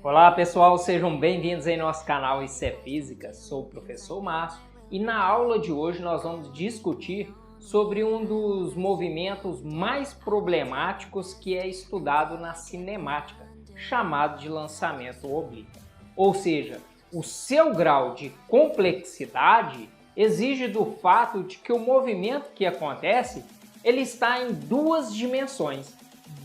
Olá pessoal, sejam bem-vindos em nosso canal Isso é Física, sou o professor Márcio e na aula de hoje nós vamos discutir sobre um dos movimentos mais problemáticos que é estudado na cinemática, chamado de lançamento oblíquo. Ou seja, o seu grau de complexidade exige do fato de que o movimento que acontece ele está em duas dimensões,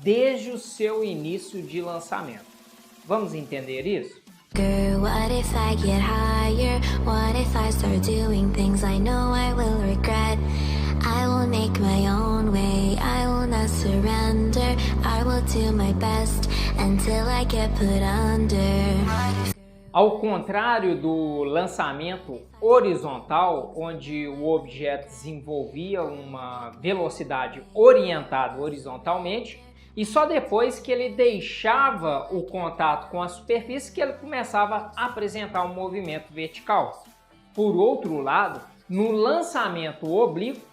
desde o seu início de lançamento. Vamos entender isso? Girl, what if I get higher? What if I start doing things I know I will regret? I will make my own way, I will not surrender. I will do my best until I get put under. Ao contrário do lançamento horizontal, onde o objeto desenvolvia uma velocidade orientada horizontalmente, e só depois que ele deixava o contato com a superfície que ele começava a apresentar um movimento vertical. Por outro lado, no lançamento oblíquo,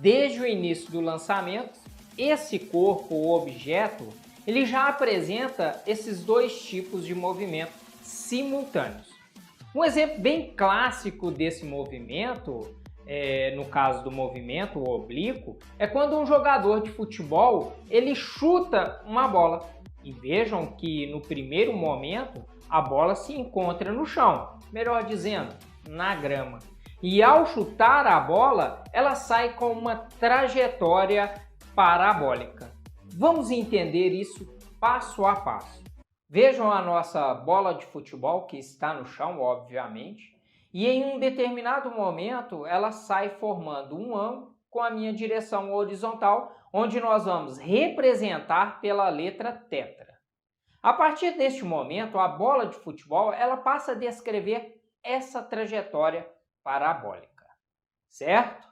desde o início do lançamento, esse corpo, o objeto, ele já apresenta esses dois tipos de movimento simultâneos. Um exemplo bem clássico desse movimento, no caso do movimento oblíquo, é quando um jogador de futebol ele chuta uma bola. E vejam que no primeiro momento a bola se encontra no chão, melhor dizendo, na grama. E ao chutar a bola, ela sai com uma trajetória parabólica. Vamos entender isso passo a passo. Vejam a nossa bola de futebol que está no chão, obviamente, e em um determinado momento ela sai formando um ângulo com a minha direção horizontal, onde nós vamos representar pela letra tetra. A partir deste momento, a bola de futebol ela passa a descrever essa trajetória parabólica, certo?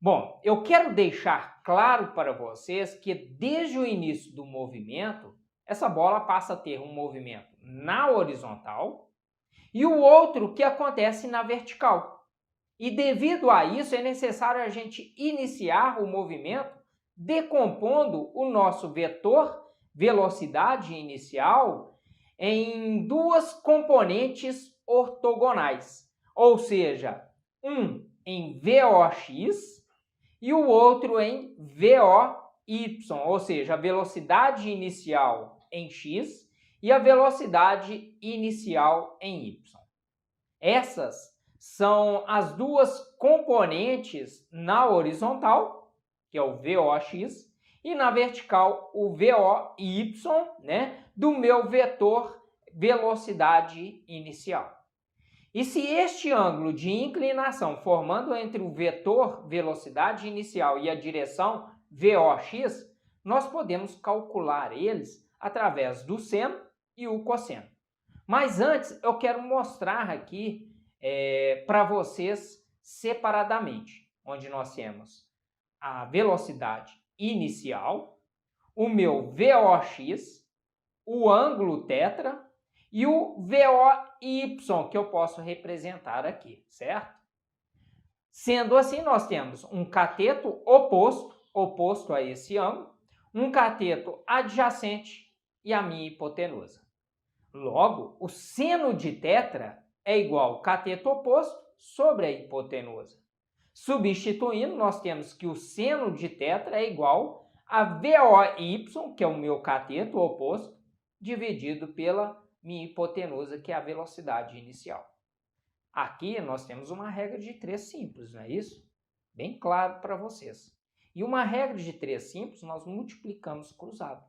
Bom, eu quero deixar claro para vocês que desde o início do movimento, essa bola passa a ter um movimento na horizontal e o outro que acontece na vertical. E devido a isso é necessário a gente iniciar o movimento decompondo o nosso vetor velocidade inicial em duas componentes ortogonais, ou seja, um em VOX e o outro em VOY, ou seja, a velocidade inicial em x e a velocidade inicial em y. Essas são as duas componentes na horizontal, que é o VOX, e na vertical o VOY, do meu vetor velocidade inicial. E se este ângulo de inclinação formando entre o vetor velocidade inicial e a direção VOX, nós podemos calcular eles através do seno e o cosseno. Mas antes eu quero mostrar aqui para vocês separadamente, onde nós temos a velocidade inicial, o meu VOX, o ângulo tetra e o VOY, que eu posso representar aqui, certo? Sendo assim, nós temos um cateto oposto a esse ângulo, um cateto adjacente e a minha hipotenusa. Logo, o seno de tetra é igual ao cateto oposto sobre a hipotenusa. Substituindo, nós temos que o seno de tetra é igual a VOY, que é o meu cateto oposto, dividido pela minha hipotenusa, que é a velocidade inicial. Aqui nós temos uma regra de 3 simples, não é isso? Bem claro para vocês. E uma regra de 3 simples nós multiplicamos cruzado.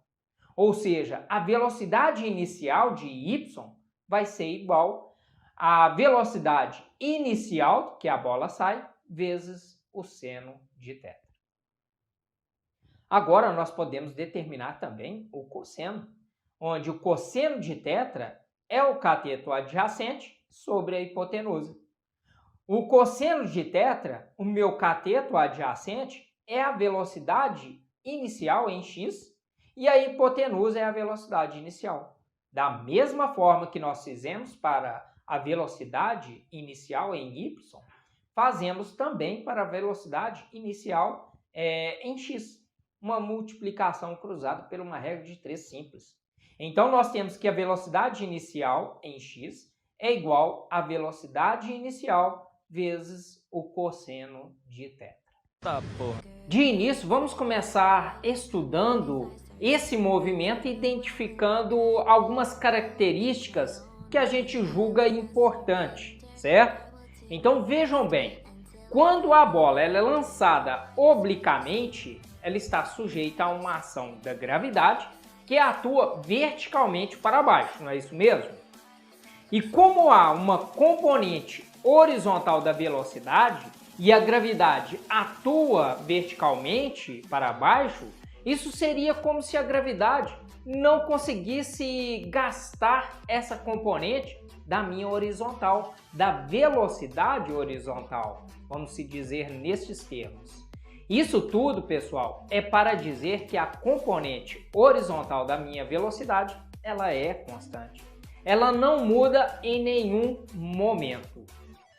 Ou seja, a velocidade inicial de y vai ser igual à velocidade inicial, que a bola sai, vezes o seno de tetra. Agora nós podemos determinar também o cosseno, onde o cosseno de tetra é o cateto adjacente sobre a hipotenusa. O cosseno de tetra, o meu cateto adjacente, é a velocidade inicial em x e a hipotenusa é a velocidade inicial. Da mesma forma que nós fizemos para a velocidade inicial em y, fazemos também para a velocidade inicial em x, uma multiplicação cruzada por uma regra de 3 simples. Então, nós temos que a velocidade inicial em x é igual à velocidade inicial vezes o cosseno de θ. Tá, porra. De início, vamos começar estudando esse movimento, identificando algumas características que a gente julga importante, certo? Então, vejam bem, quando a bola ela é lançada obliquamente, ela está sujeita a uma ação da gravidade que atua verticalmente para baixo, não é isso mesmo? E como há uma componente horizontal da velocidade e a gravidade atua verticalmente para baixo, isso seria como se a gravidade não conseguisse gastar essa componente da minha horizontal, da velocidade horizontal, vamos se dizer nestes termos. Isso tudo, pessoal, é para dizer que a componente horizontal da minha velocidade, ela é constante. Ela não muda em nenhum momento.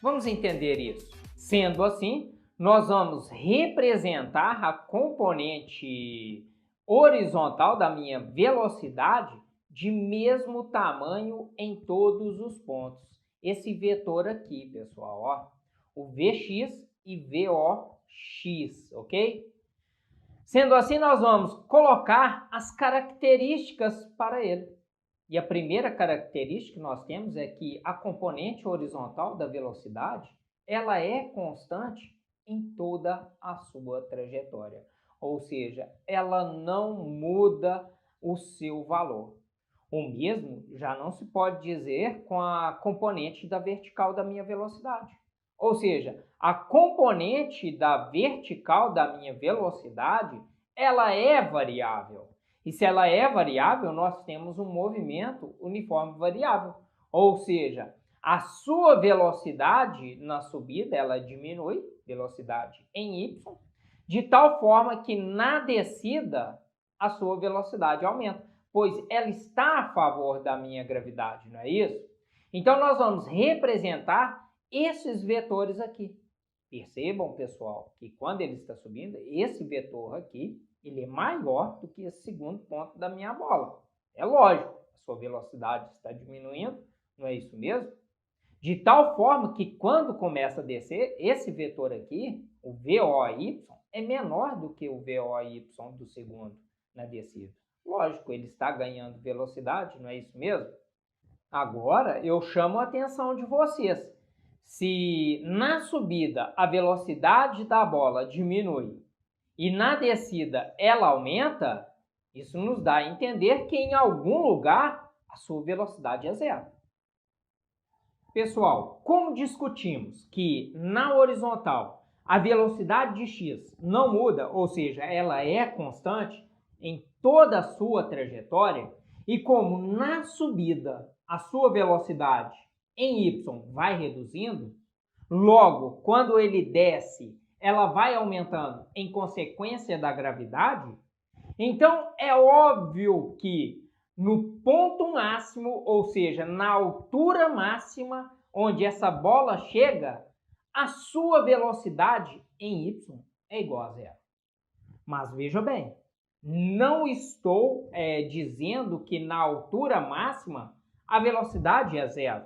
Vamos entender isso. Sendo assim, nós vamos representar a componente horizontal da minha velocidade de mesmo tamanho em todos os pontos. Esse vetor aqui, pessoal, ó, o Vx e Vox, ok? Sendo assim, nós vamos colocar as características para ele. E a primeira característica que nós temos é que a componente horizontal da velocidade, ela é constante em toda a sua trajetória. Ou seja, ela não muda o seu valor. O mesmo já não se pode dizer com a componente da vertical da minha velocidade. Ou seja, a componente da vertical da minha velocidade, ela é variável. E se ela é variável, nós temos um movimento uniforme variável. Ou seja, a sua velocidade na subida, ela diminui, velocidade em y, de tal forma que na descida a sua velocidade aumenta, pois ela está a favor da minha gravidade, não é isso? Então, nós vamos representar esses vetores aqui. Percebam, pessoal, que quando ele está subindo, esse vetor aqui, ele é maior do que esse segundo ponto da minha bola. É lógico, a sua velocidade está diminuindo, não é isso mesmo? De tal forma que quando começa a descer, esse vetor aqui, o VOY, é menor do que o VOY do segundo na descida. Lógico, ele está ganhando velocidade, não é isso mesmo? Agora, eu chamo a atenção de vocês. Se na subida a velocidade da bola diminui e na descida ela aumenta, isso nos dá a entender que em algum lugar a sua velocidade é zero. Pessoal, como discutimos que na horizontal a velocidade de x não muda, ou seja, ela é constante em toda a sua trajetória, e como na subida a sua velocidade em y vai reduzindo, logo, quando ele desce, ela vai aumentando em consequência da gravidade, então é óbvio que no ponto máximo, ou seja, na altura máxima onde essa bola chega, a sua velocidade em y é igual a zero. Mas veja bem, não estou dizendo que na altura máxima a velocidade é zero.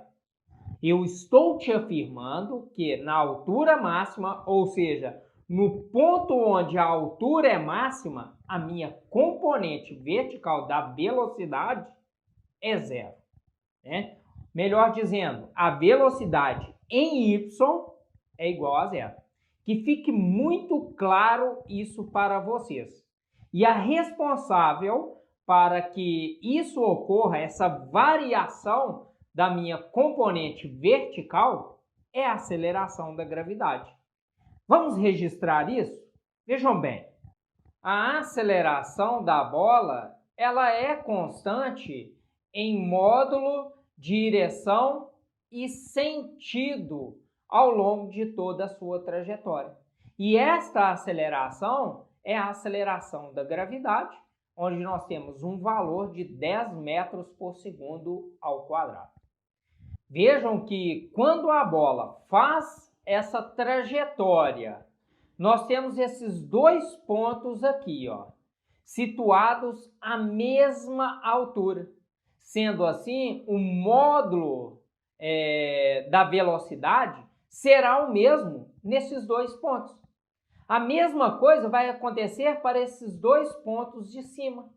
Eu estou te afirmando que na altura máxima, ou seja, no ponto onde a altura é máxima, a minha componente vertical da velocidade é zero. Né? Melhor dizendo, a velocidade em y é igual a zero. Que fique muito claro isso para vocês. E a responsável para que isso ocorra, essa variação da minha componente vertical, é a aceleração da gravidade. Vamos registrar isso? Vejam bem, a aceleração da bola, ela é constante em módulo, direção e sentido ao longo de toda a sua trajetória. E esta aceleração é a aceleração da gravidade, onde nós temos um valor de 10 metros por segundo ao quadrado. Vejam que quando a bola faz essa trajetória, nós temos esses dois pontos aqui, ó, situados à mesma altura. Sendo assim, o módulo da velocidade será o mesmo nesses dois pontos. A mesma coisa vai acontecer para esses dois pontos de cima.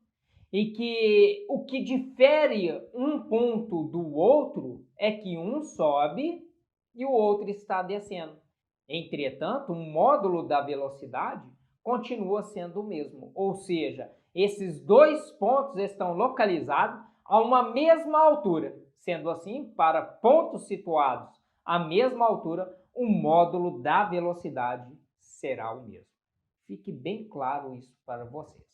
E que o que difere um ponto do outro é que um sobe e o outro está descendo. Entretanto, o módulo da velocidade continua sendo o mesmo, ou seja, esses dois pontos estão localizados a uma mesma altura. Sendo assim, para pontos situados à mesma altura, o módulo da velocidade será o mesmo. Fique bem claro isso para vocês.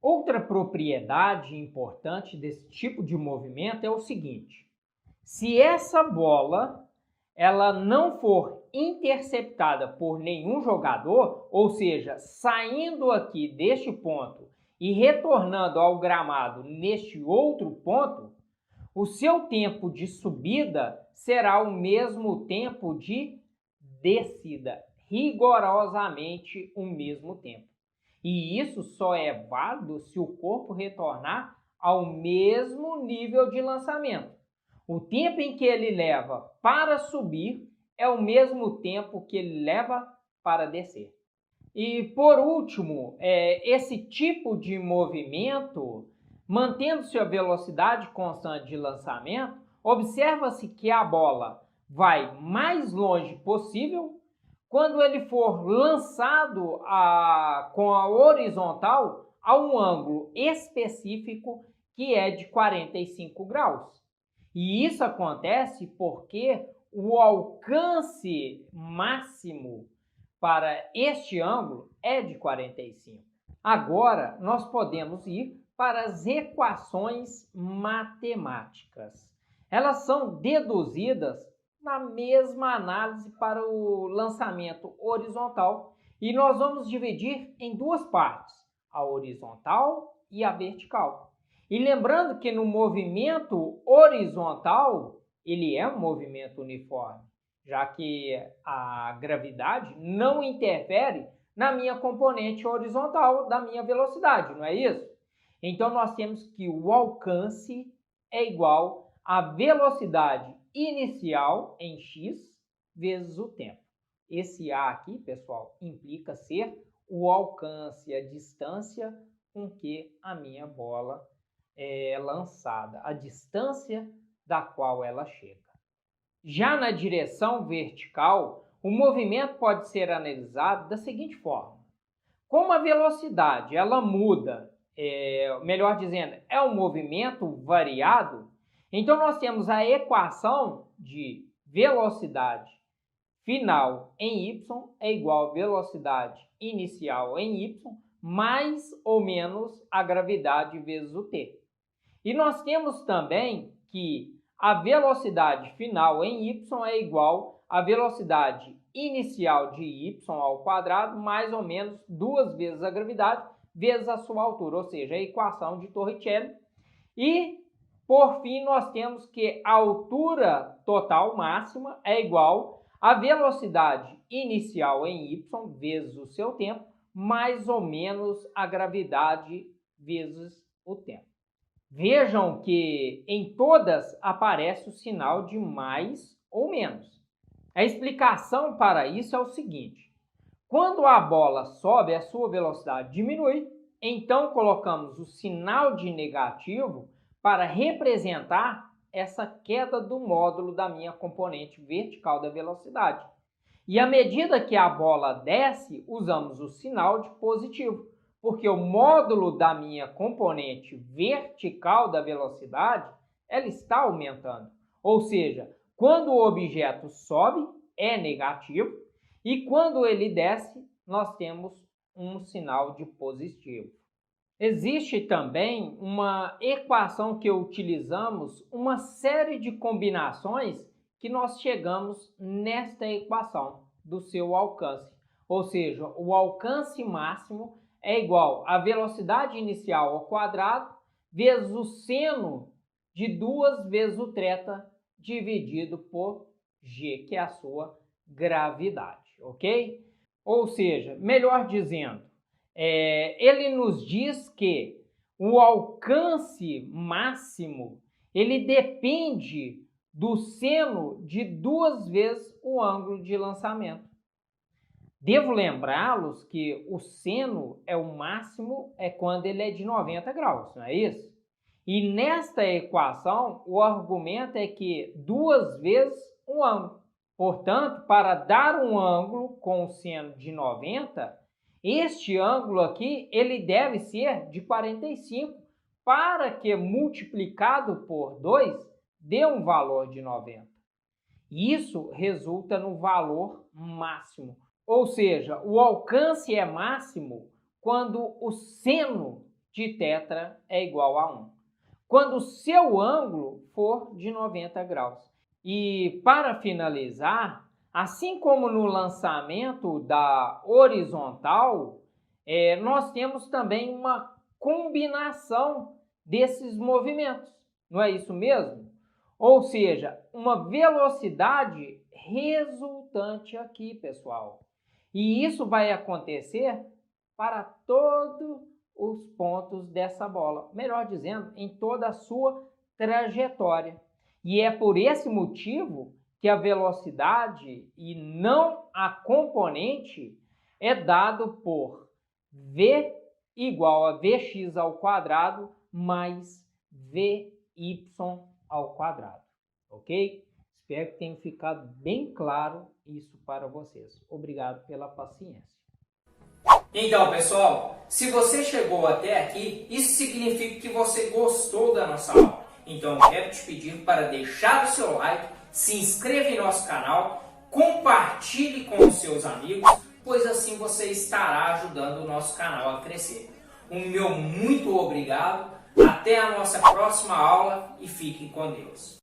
Outra propriedade importante desse tipo de movimento é o seguinte: se essa bola ela não for interceptada por nenhum jogador, ou seja, saindo aqui deste ponto e retornando ao gramado neste outro ponto, o seu tempo de subida será o mesmo tempo de descida, rigorosamente o mesmo tempo. E isso só é válido se o corpo retornar ao mesmo nível de lançamento. O tempo em que ele leva para subir é o mesmo tempo que ele leva para descer. E por último, esse tipo de movimento, mantendo-se a velocidade constante de lançamento, observa-se que a bola vai mais longe possível quando ele for lançado com a horizontal a um ângulo específico que é de 45 graus. E isso acontece porque o alcance máximo para este ângulo é de 45. Agora, nós podemos ir para as equações matemáticas. Elas são deduzidas na mesma análise para o lançamento horizontal e nós vamos dividir em duas partes, a horizontal e a vertical. E lembrando que no movimento horizontal, ele é um movimento uniforme, já que a gravidade não interfere na minha componente horizontal da minha velocidade, não é isso? Então, nós temos que o alcance é igual à velocidade inicial em x vezes o tempo. Esse A aqui, pessoal, implica ser o alcance, a distância com que a minha bola é lançada, a distância da qual ela chega. Já na direção vertical, o movimento pode ser analisado da seguinte forma: como a velocidade ela muda, melhor dizendo, é um movimento variado, então nós temos a equação de velocidade final em y é igual a velocidade inicial em y mais ou menos a gravidade vezes o t. E nós temos também que a velocidade final em y é igual à velocidade inicial de y ao quadrado mais ou menos 2 vezes a gravidade vezes a sua altura, ou seja, a equação de Torricelli. E, por fim, nós temos que a altura total máxima é igual à velocidade inicial em y vezes o seu tempo mais ou menos a gravidade vezes o tempo. Vejam que em todas aparece o sinal de mais ou menos. A explicação para isso é o seguinte: quando a bola sobe, a sua velocidade diminui, então colocamos o sinal de negativo para representar essa queda do módulo da minha componente vertical da velocidade. E à medida que a bola desce, usamos o sinal de positivo, porque o módulo da minha componente vertical da velocidade, ela está aumentando. Ou seja, quando o objeto sobe, é negativo, e quando ele desce, nós temos um sinal de positivo. Existe também uma equação que utilizamos, uma série de combinações que nós chegamos nesta equação do seu alcance. Ou seja, o alcance máximo é igual à velocidade inicial ao quadrado vezes o seno de 2 vezes o θ dividido por g, que é a sua gravidade, ok? Ou seja, melhor dizendo, ele nos diz que o alcance máximo, ele depende do seno de 2 vezes o ângulo de lançamento. Devo lembrá-los que o seno é o máximo quando ele é de 90 graus, não é isso? E nesta equação, o argumento é que 2 vezes o ângulo. Portanto, para dar um ângulo com o seno de 90, este ângulo aqui ele deve ser de 45, para que multiplicado por 2 dê um valor de 90. Isso resulta no valor máximo. Ou seja, o alcance é máximo quando o seno de θ é igual a 1. Quando o seu ângulo for de 90 graus. E para finalizar, assim como no lançamento da horizontal, nós temos também uma combinação desses movimentos. Não é isso mesmo? Ou seja, uma velocidade resultante aqui, pessoal. E isso vai acontecer para todos os pontos dessa bola. Melhor dizendo, em toda a sua trajetória. E é por esse motivo que a velocidade e não a componente é dado por v igual a vx ao quadrado mais vy ao quadrado. Ok? Espero que tenha ficado bem claro isso para vocês. Obrigado pela paciência. Então, pessoal, se você chegou até aqui, isso significa que você gostou da nossa aula. Então, eu quero te pedir para deixar o seu like, se inscreva em nosso canal, compartilhe com os seus amigos, pois assim você estará ajudando o nosso canal a crescer. Um meu muito obrigado, até a nossa próxima aula e fique com Deus.